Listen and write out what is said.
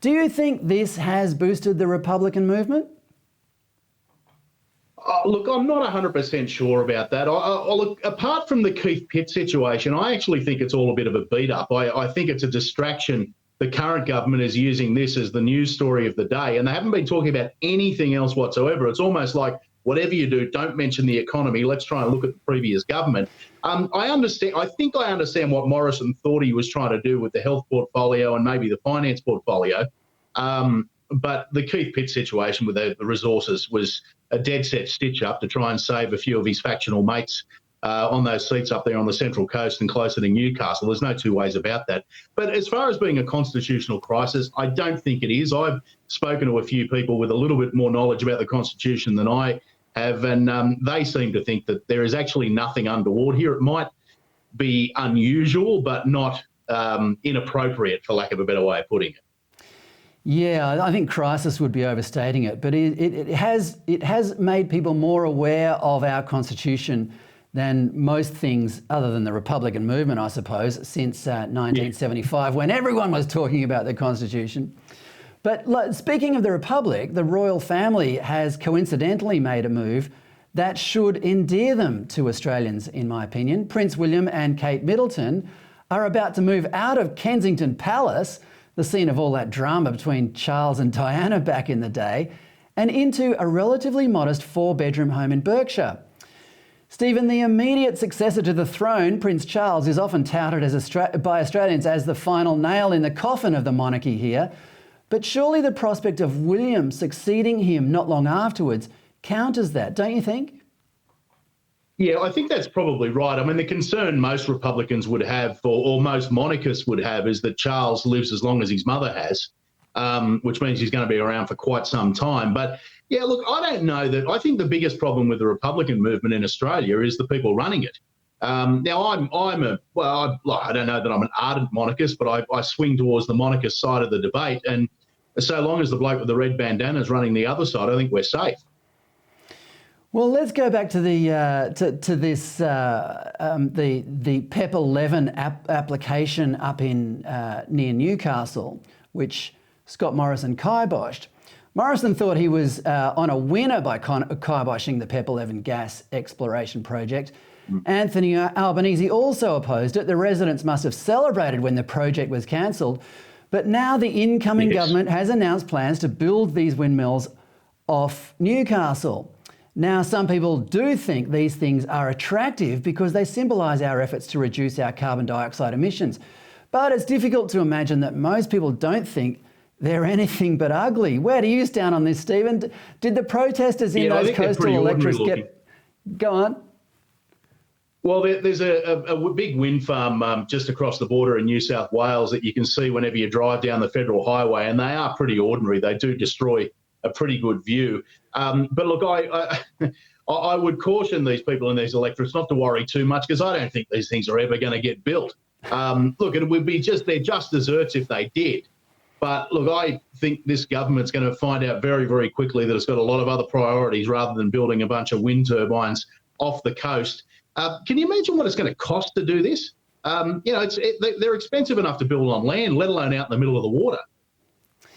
Do you think this has boosted the Republican movement? Look, I'm not 100% sure about that. Look, apart from the Keith Pitt situation, I actually think it's all a bit of a beat-up. I think it's a distraction. The current government is using this as the news story of the day, and they haven't been talking about anything else whatsoever. It's almost like, whatever you do, don't mention the economy. Let's try and look at the previous government. I understand. I think I understand what Morrison thought he was trying to do with the health portfolio and maybe the finance portfolio. But the Keith Pitt situation with the resources was a dead set stitch up to try and save a few of his factional mates on those seats up there on the Central Coast and closer to Newcastle. There's no two ways about that. But as far as being a constitutional crisis, I don't think it is. I've spoken to a few people with a little bit more knowledge about the Constitution than I have, and they seem to think that there is actually nothing untoward here. It might be unusual, but not inappropriate, for lack of a better way of putting it. Yeah, I think crisis would be overstating it, but it has made people more aware of our Constitution than most things other than the Republican movement, I suppose, since 1975, when everyone was talking about the Constitution. But speaking of the Republic, the royal family has coincidentally made a move that should endear them to Australians, in my opinion. Prince William and Kate Middleton are about to move out of Kensington Palace, the scene of all that drama between Charles and Diana back in the day, and into a relatively modest 4-bedroom home in Berkshire. Stephen, the immediate successor to the throne, Prince Charles, is often touted by Australians as the final nail in the coffin of the monarchy here. But surely the prospect of William succeeding him not long afterwards counters that, don't you think? Yeah, I think that's probably right. I mean, the concern most Republicans would have, or most monarchists would have, is that Charles lives as long as his mother has, which means he's going to be around for quite some time. But yeah, look, I don't know that. I think the biggest problem with the Republican movement in Australia is the people running it. Now, I don't know that I'm an ardent monarchist, but I swing towards the monarchist side of the debate. And so long as the bloke with the red bandana is running the other side, I think we're safe. Well, let's go back to the PEP 11 application up in near Newcastle, which Scott Morrison kiboshed. Morrison thought he was on a winner by kiboshing the PEP 11 gas exploration project. Anthony Albanese also opposed it. The residents must have celebrated when the project was cancelled. But now the incoming government has announced plans to build these windmills off Newcastle. Now, some people do think these things are attractive because they symbolise our efforts to reduce our carbon dioxide emissions. But it's difficult to imagine that most people don't think they're anything but ugly. Where do you stand on this, Stephen? Did the protesters in those coastal electorates get... Go on. Well, there's a big wind farm just across the border in New South Wales that you can see whenever you drive down the federal highway, and they are pretty ordinary. They do destroy a pretty good view. But look, I would caution these people in these electorates not to worry too much, because I don't think these things are ever going to get built. Look, it would be they're just desserts if they did. But look, I think this government's going to find out very, very quickly that it's got a lot of other priorities rather than building a bunch of wind turbines off the coast. Can you imagine what it's going to cost to do this? They're expensive enough to build on land, let alone out in the middle of the water.